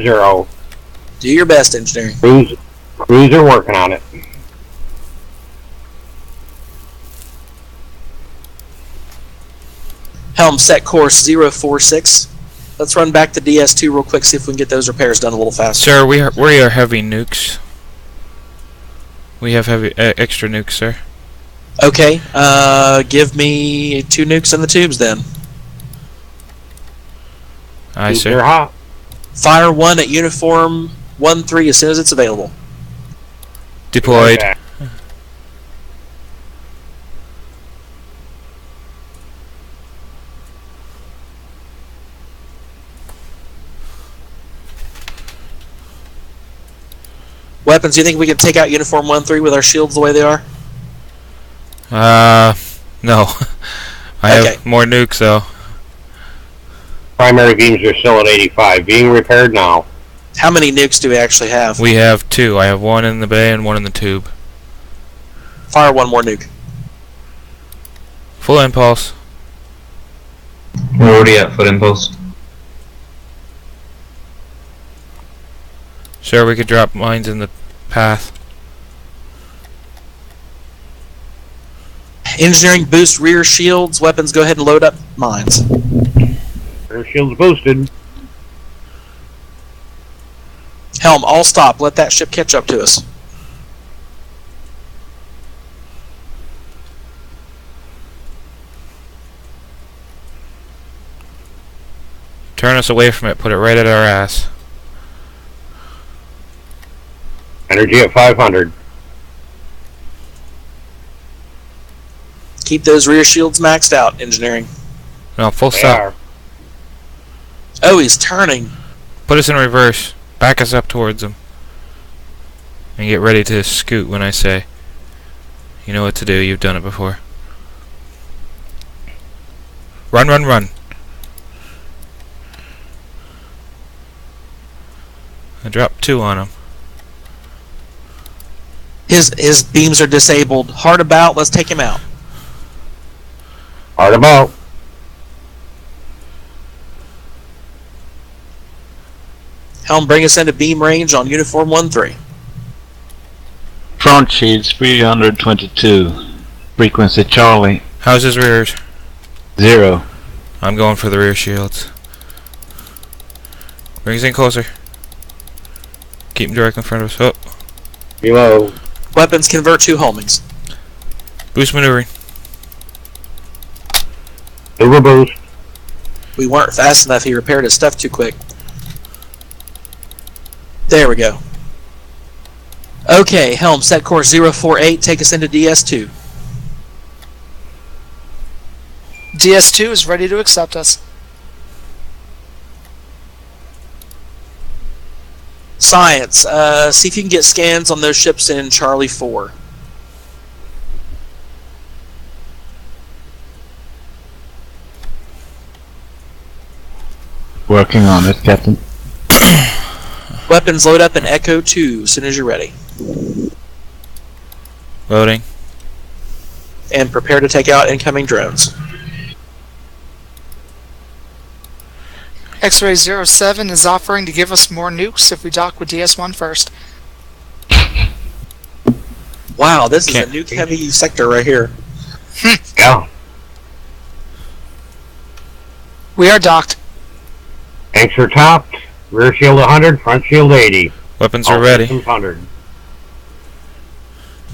0. Do your best, engineering. Crews are working on it. Helm, set course 046. Let's run back to DS2 real quick, see if we can get those repairs done a little faster. Sir, we are heavy nukes. We have heavy extra nukes, sir. Okay, give me 2 nukes in the tubes then. Aye, They're sir. hot. Fire 1 at uniform 1-3 as soon as it's available. Deployed. Okay. Weapons, do you think we can take out uniform 1-3 with our shields the way they are? No. I Okay. have more nukes, though. Primary beams are still at 85. Being repaired now. How many nukes do we actually have? We have 2. I have 1 in the bay and 1 in the tube. Fire 1 more nuke. Full impulse. We're already at full impulse. Sure, we could drop mines in the path. Engineering boost rear shields. Weapons, go ahead and load up mines. Rear shield's boosted. Helm, all stop. Let that ship catch up to us. Turn us away from it. Put it right at our ass. Energy at 500. Keep those rear shields maxed out, engineering. No, full They stop. are. Oh, he's turning. Put us in reverse. Back us up towards them. And get ready to scoot when I say. You know what to do. You've done it before. Run, run, run. I dropped 2 on him. His beams are disabled. Hard about. Let's take him out. Hard about. Helm, bring us into beam range on uniform 1-3. Front shields 322. Frequency Charlie How's his rears? 0. I'm going for the rear shields. Bring us in closer. Keep him direct in front of us. Oh. Below. Weapons, convert 2 homings. Boost maneuvering. Over boost. We weren't fast enough. He repaired his stuff too quick. There we go. Okay, Helm, set course 048. Take us into DS2. DS2 is ready to accept us. Science, see if you can get scans on those ships in Charlie 4. Working on it, Captain. Weapons, load up in Echo 2 as soon as you're ready. Loading. And prepare to take out incoming drones. X-Ray 07 is offering to give us more nukes if we dock with DS1 first. Wow, this is a Can't- nuke-heavy sector right here. Yeah. We are docked. Tanks are topped. Rear shield 100. Front shield 80. Weapons are All ready. systems 100.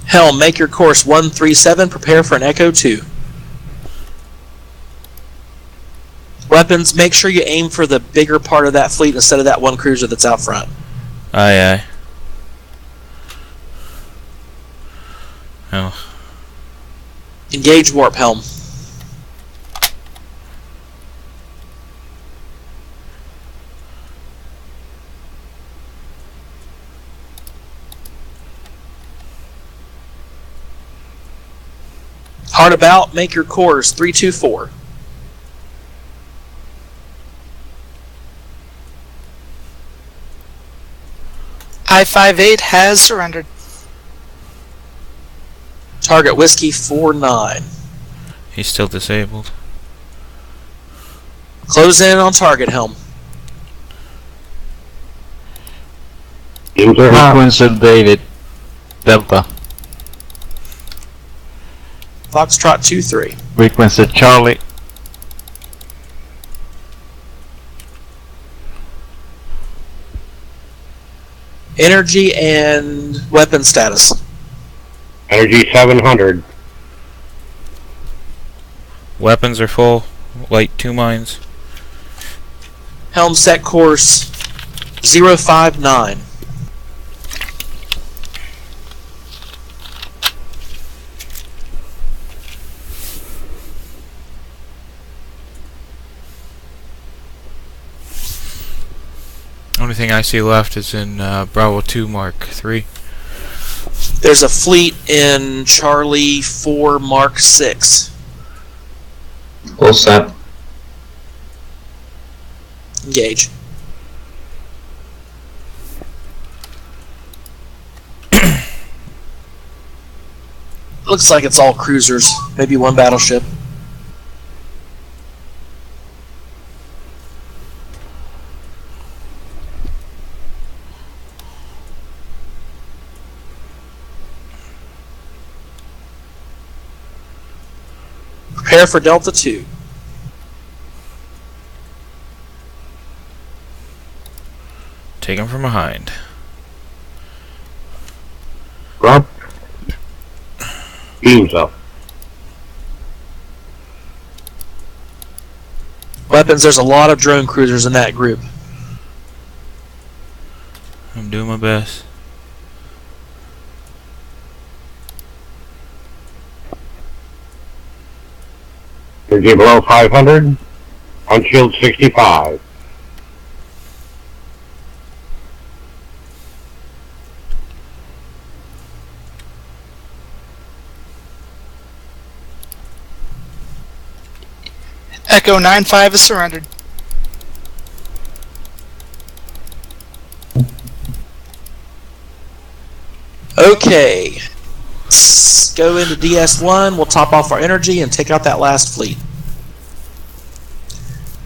Helm, make your course 137. Prepare for an Echo 2. Weapons, make sure you aim for the bigger part of that fleet instead of that one cruiser that's out front. Aye, aye. Oh. Engage warp, Helm. Hard about, make your course 324. I-58 has surrendered. Target Whiskey 49. He's still disabled. Close in on target, Helm. Beams are hot. Frequency David. Delta. Foxtrot 2-3. Frequency Charlie. Energy and weapon status. Energy 700. Weapons are full. Light 2 mines. Helm set course 059. Only thing I see left is in Bravo 2 Mark 3. There's a fleet in Charlie 4 Mark 6. All set. Engage. Looks like it's all cruisers, maybe one battleship. Prepare for Delta 2. Take them from behind. Rob. Beams up. Weapons, there's a lot of drone cruisers in that group. I'm doing my best. Energy below 500. On shield 65. Echo 9-5 is surrendered. Okay. Let's go into DS1. We'll top off our energy and take out that last fleet.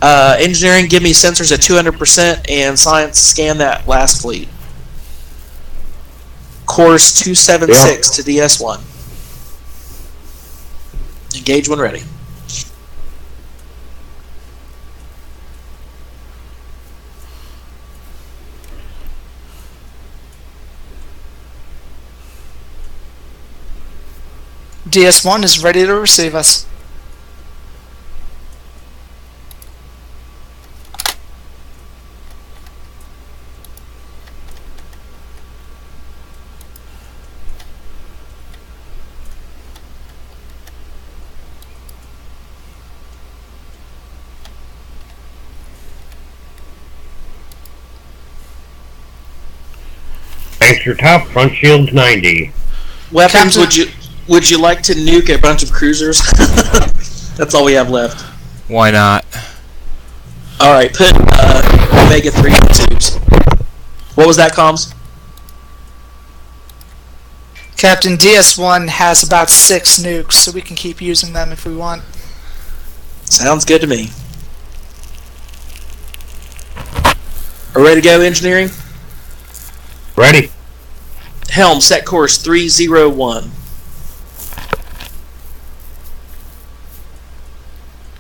Engineering, give me sensors at 200%, and science, scan that last fleet. Course 276 to DS1. Engage when ready. DS1 is ready to receive us. Tanks are top. Front shield's 90. Weapons, Captain- would you like to nuke a bunch of cruisers? That's all we have left. Why not? Alright, put Omega 3 in the tubes. What was that, comms? Captain, DS1 has about 6 nukes, so we can keep using them if we want. Sounds good to me. Are we ready to go, engineering? Ready. Helm, set course 301.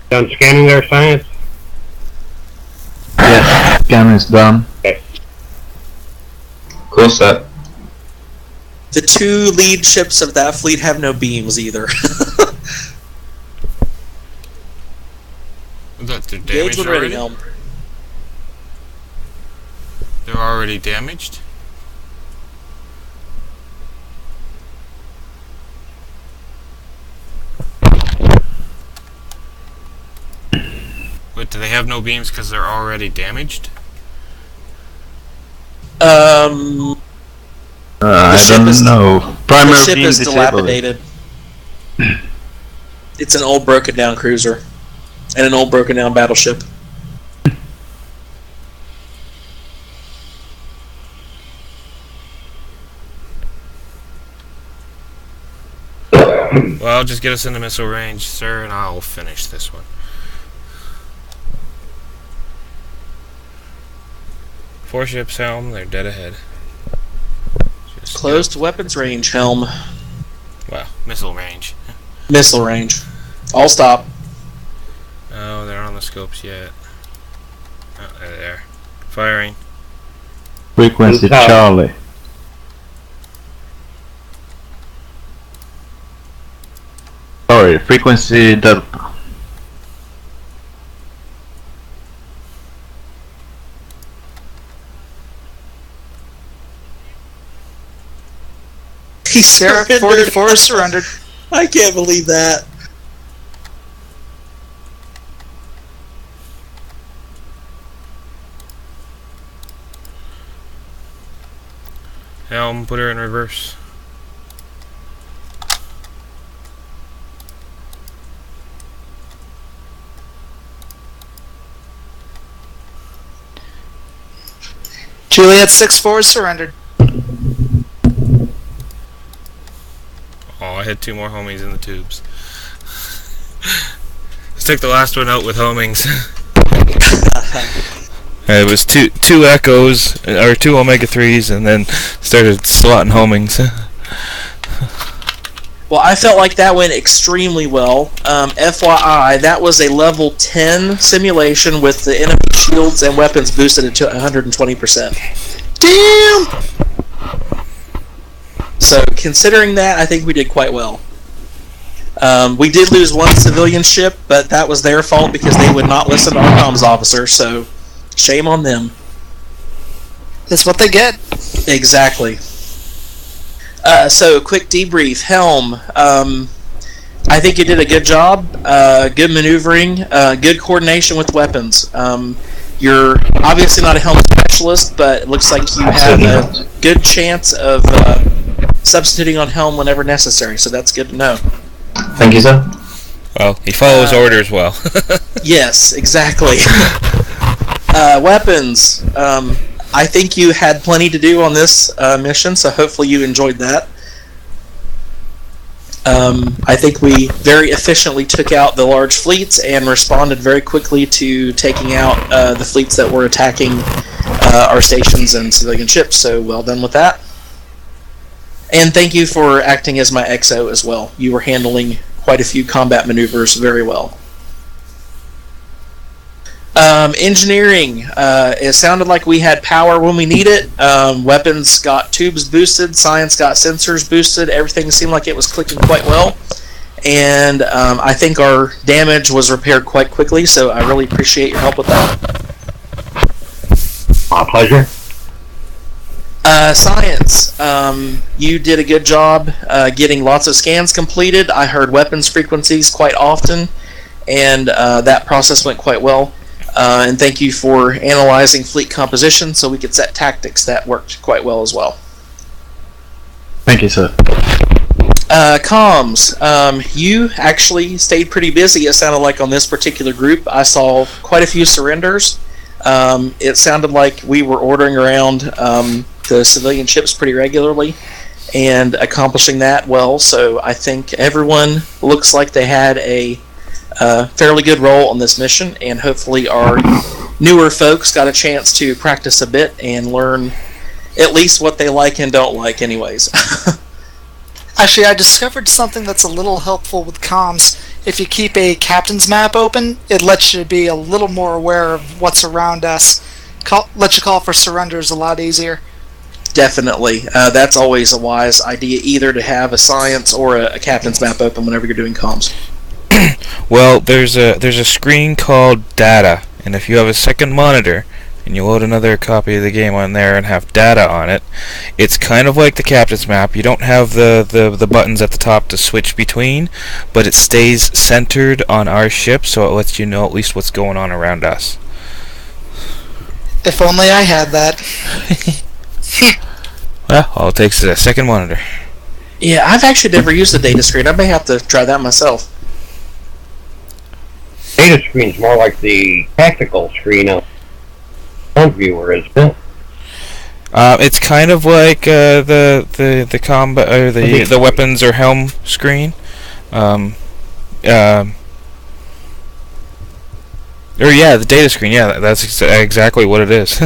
Done scanning their science. Yes, scan is done. All set. The 2 lead ships of that fleet have no beams either. That they're Engage damaged when ready, already? Helm. They're already damaged? But do they have no beams because they're already damaged? I ship don't is- know. The Primary ship beam is disabled. dilapidated. It's an old broken down cruiser. And an old broken down battleship. Well, just get us into missile range, sir, and I'll finish this one. 4 ships, Helm, they're dead ahead. close to weapons range, Helm. Well, missile range. Missile range. All stop. Oh, they're not on the scopes yet. Oh, they're there. Firing. Frequency Who's up? Charlie. Sorry, frequency Delta. He Sierra surrendered. 44 surrendered. I can't believe that. Helm, put her in reverse. Juliet 6-4 surrendered. Oh, I had 2 more homies in the tubes. Let's take the last one out with homings. It was two echoes, or 2 omega 3s, and then started slotting homings. Well, I felt like that went extremely well. FYI, that was a level 10 simulation with the enemy shields and weapons boosted to 120%. Damn! So, considering that, I think we did quite well. We did lose 1 civilian ship, but that was their fault because they would not listen to our comms officer, so shame on them. That's what they get. Exactly. So, quick debrief. Helm, I think you did a good job. Good maneuvering, good coordination with weapons. You're obviously not a helm specialist, but it looks like you have a good chance of substituting on helm whenever necessary, so that's good to know. Thank you, sir. Well, he follows orders well. Yes, exactly. Weapons. I think you had plenty to do on this mission, so hopefully you enjoyed that. I think we very efficiently took out the large fleets and responded very quickly to taking out the fleets that were attacking our stations and civilian ships, so well done with that. And thank you for acting as my XO as well. You were handling quite a few combat maneuvers very well. Engineering. It sounded like we had power when we need it. Weapons got tubes boosted. Science got sensors boosted. Everything seemed like it was clicking quite well. And I think our damage was repaired quite quickly, so I really appreciate your help with that. My pleasure. Science. You did a good job getting lots of scans completed. I heard weapons frequencies quite often, and that process went quite well. And thank you for analyzing fleet composition so we could set tactics. That worked quite well as well. Thank you, sir. Comms. You actually stayed pretty busy, it sounded like, on this particular group. I saw quite a few surrenders. It sounded like we were ordering around the civilian ships pretty regularly and accomplishing that well. So I think everyone looks like they had a fairly good role on this mission, and hopefully our newer folks got a chance to practice a bit and learn at least what they like and don't like anyways. Actually, I discovered something that's a little helpful with comms. If you keep a captain's map open, it lets you be a little more aware of what's around us. Lets you call for surrenders a lot easier. Definitely. That's always a wise idea, either to have a science or a captain's map open whenever you're doing comms. Well, there's a screen called data, and if you have a second monitor and you load another copy of the game on there and have data on it, it's kind of like the captain's map. You don't have the buttons at the top to switch between, but it stays centered on our ship, so it lets you know at least what's going on around us. If only I had that. Well, all it takes is a second monitor. Yeah, I've actually never used the data screen. I may have to try that myself. Data screen's more like the tactical screen of front viewer, isn't it? It's kind of like the combat or the weapons or helm screen. Or yeah, the data screen. Yeah, that's exactly what it is.